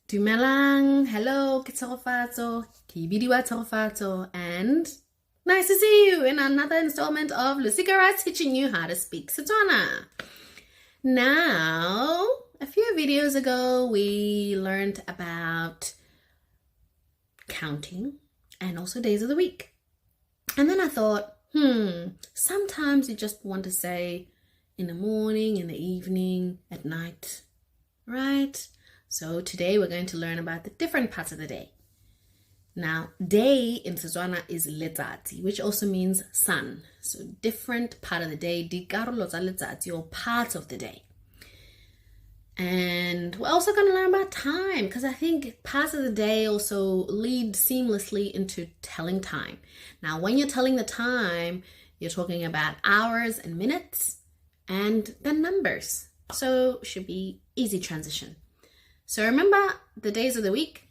Dumelang, hello, ke Tshegofatso, ke bidiwa Tshegofatso, and nice to see you in another installment of Losika Writes, teaching you how to speak Setswana. Now, a few videos ago, we learned about counting and also days of the week. And then I thought, sometimes you just want to say in the morning, in the evening, at night, right? So today we're going to learn about the different parts of the day. Now, day in Setswana is letsatsi, which also means sun. So different part of the day, dikarolo tsa letsatsi, or parts of the day. And we're also going to learn about time, because I think parts of the day also lead seamlessly into telling time. Now, when you're telling the time, you're talking about hours and minutes and then numbers. So should be easy transition. So remember the days of the week: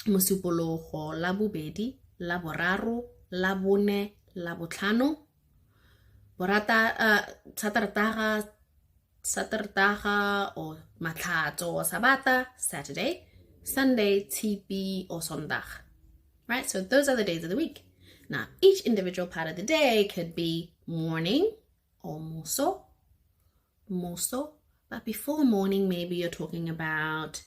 Mosupologo, Labobedi, Laboraro, Labone, Labotlhano, Satertaga or Matlato or Sabata, Saturday, Sunday, Tipi or Sondag. Right? So those are the days of the week. Now, each individual part of the day could be morning or moso. But before morning, maybe you're talking about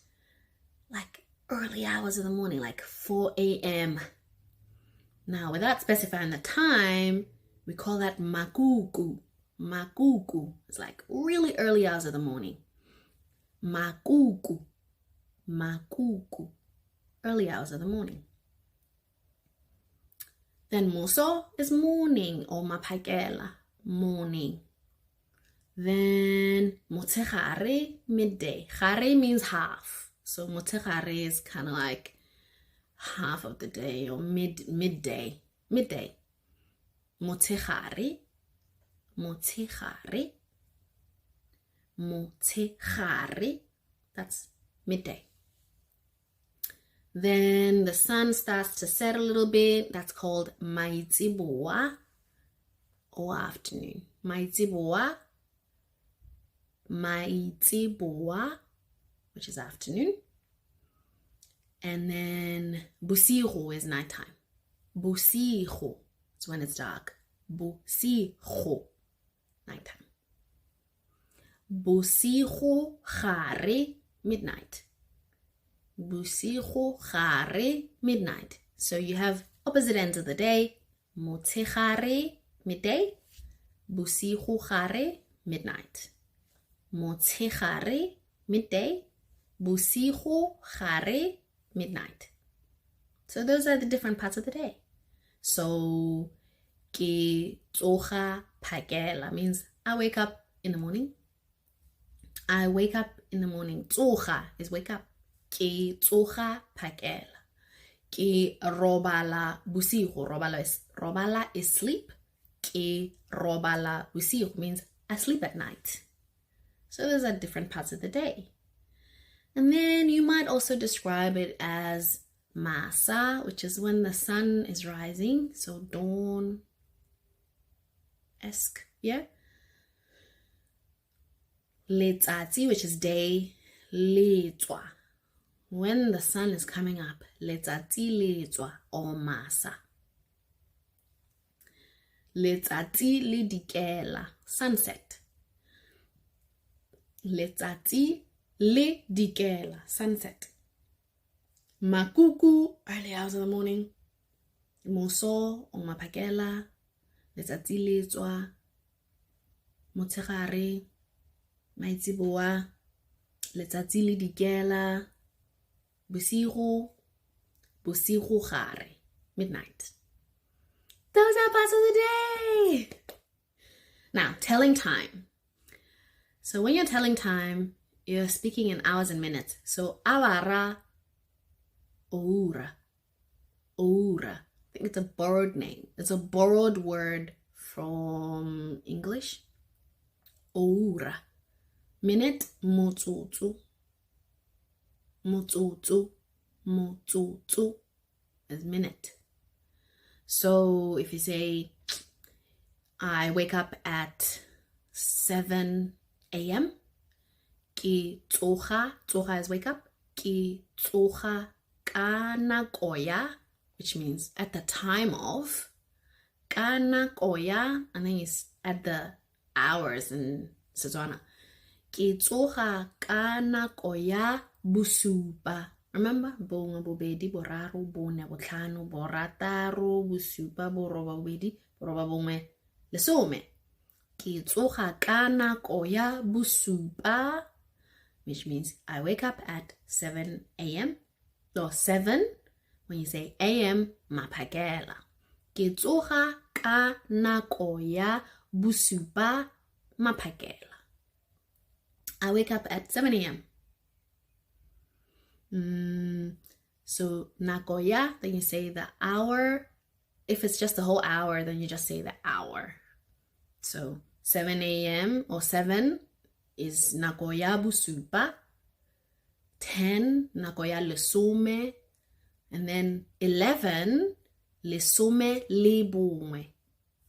like early hours of the morning, like 4 a.m. Now, without specifying the time, we call that makuku. Makuku. It's like really early hours of the morning. Makuku. Makuku. Early hours of the morning. Then moso is morning, or mapakela, morning. Then motshegare, midday. Gare means half. So motshegare is kind of like half of the day, or midday. Midday. Motshegare. Motshegare. Motshegare. That's midday. Then the sun starts to set a little bit. That's called maitsiboa, or afternoon. Maitsiboa. Maitsiboa, which is afternoon. And then busigo is nighttime. Busigo is when it's dark. Busigo, nighttime. Busigo gare, midnight. Busigo gare, midnight. So you have opposite ends of the day. Motshegare, midday. Busigo gare, midnight. Motshegare, midday. Busigo gare, midnight. So those are the different parts of the day. So ke tsoga phakela means I wake up in the morning. I wake up in the morning. Tsoga is wake up. Ke tsoga phakela. Ke robala busigo. Robala is sleep. Ke robala busigo means I sleep at night. So those are different parts of the day. And then you might also describe it as masa, which is when the sun is rising. So dawn-esque, yeah? Letsatsi, which is day. Letswa, when the sun is coming up. Letsatsi letswa, or masa. Letsatsi le dikela, sunset. Letsatsi le dikela, sunset. Makuku, early hours of the morning. Moso or mapakela, letsatsi le tswa. Motshegare, maitsiboa, letsatsi le dikela. Busigo gare, midnight. Those are parts of the day. Now, telling time. So when you're telling time, you're speaking in hours and minutes. So awara, ora. I think it's a borrowed name. It's a borrowed word from English. Ora. Minute, motsotso. Motsotso is minute. So if you say, I wake up at 7 a.m. Ki tsoga is wake up. Ke tsoga ka nako ya, which means at the time of. Ka nako ya, and then it's at the hours in Setswana. Ke tsoga ka nako ya bosupa. Remember? Bongwe, bobedi, boraro, bone, botlhano, borataro, bosupa, boroba, bobedi, boroba, bongwe, lesome. Ke tsoga ka nako ya bosupa, which means I wake up at 7 a.m. or 7. When you say a.m., maphakela. Ke tsoga ka nako ya bosupa, maphakela. I wake up at 7 a.m. So nako ya, then you say the hour. If it's just the whole hour, then you just say the hour. So 7 a.m. or 7 is nako ya bosupa. 10, nako ya lesome. And then 11, lesome le bongwe.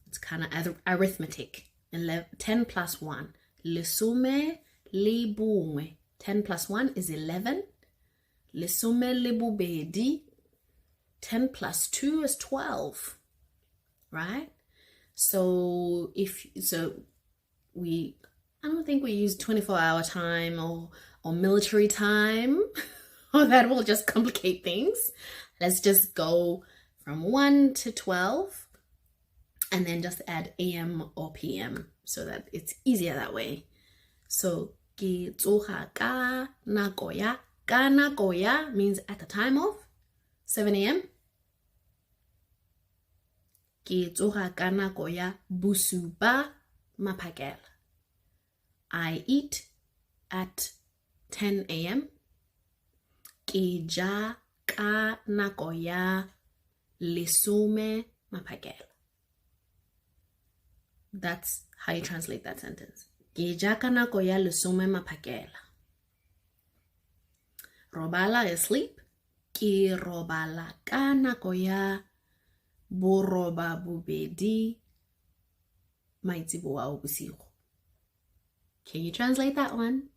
It's kind of arithmetic. 10 plus 1. Lesome le bongwe. 10 plus 1 is 11. Lesome le bobedi. 10 plus 2 is 12. Right? So I don't think we use 24-hour time or military time. Or that will just complicate things. Let's just go from 1 to 12 and then just add AM or PM so that it's easier that way. So, ke tsoga ka nako ya. Ka nako ya means at the time of 7 a.m. Ke tsoga ka nako ya bosupa, maphakela. I eat at 10 a.m. Ke ja ka nako ya lesome, maphakela. That's how you translate that sentence. Ke ja ka nako ya lesome, maphakela. Robala is sleep. Ke robala ka nako ya boroba bobedi, maitsiboa o bosigo. Can you translate that one?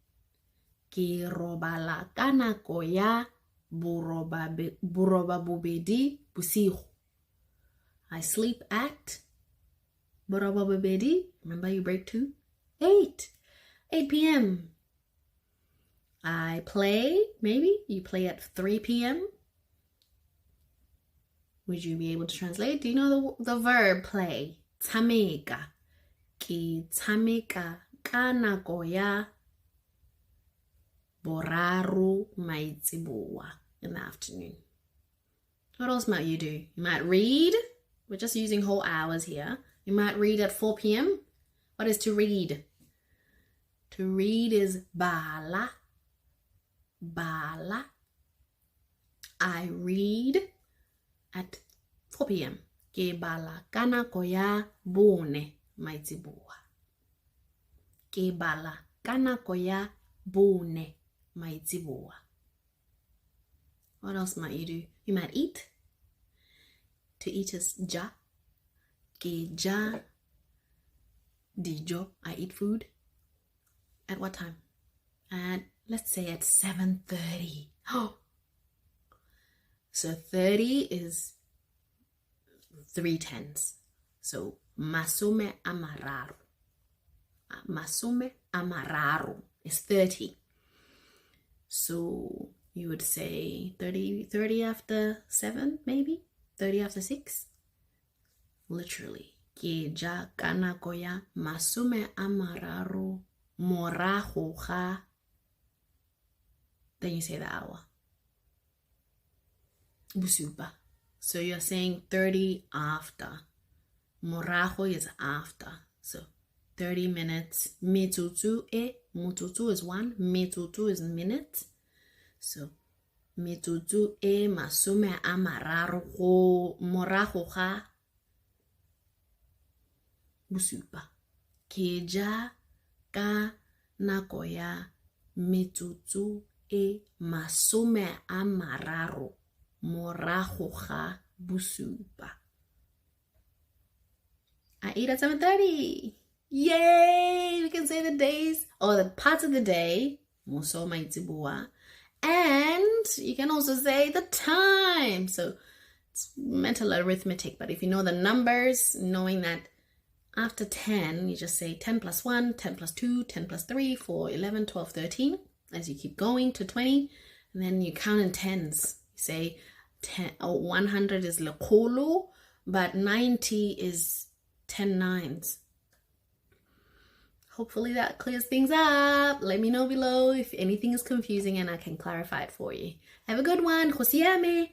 Ke robala ka nako ya boroba bobedi bosigo. I sleep at boroba bobedi. Remember you break to 8 p.m. I play, maybe you play at 3 p.m. Would you be able to translate? Do you know the verb play? Tshameka. Ke tshameka ka nako ya boraro maitsiboa in the afternoon. What else might you do? You might read. We're just using whole hours here. You might read at 4 p.m. What is to read? To read is bala. Bala. I read at 4 p.m. Ke bala ka nako ya bone maitsiboa. Ke bala ka nako ya bone maitsiboa. What else might you do? You might eat. To eat is ja. Ke ja dijo. I eat food. At what time? Let's say at 7:30. Oh. So 30 is 3 tens. So masome amararo. Masome amararo is 30. So you would say 30 after 7, maybe? 30 after 6? Literally. Ke ja ka nako ya masome amararo morago ga. Then you say the hour. Busupa. So you're saying 30 after. Morago is after. So 30 minutes. Metsotso e. Metsotso is 1. Metsotso is minutes. So metsotso e masome a mararo go morago ga bosupa. Ke ja ka nako ya metsotso e masome a mararo morago ga bosupa. I eat at 7:30. Yay! We can say the days or the parts of the day, moso maitsiboa, And you can also say the time. So it's mental arithmetic, but if you know the numbers, knowing that after 10, you just say 10 plus 1, 10 plus 2, 10 plus 3, 4, 11, 12, 13, as you keep going to 20, and then you count in tens. You say 100 is lekolo, but 90 is 10 nines. Hopefully that clears things up. Let me know below if anything is confusing and I can clarify it for you. Have a good one. Khosiame.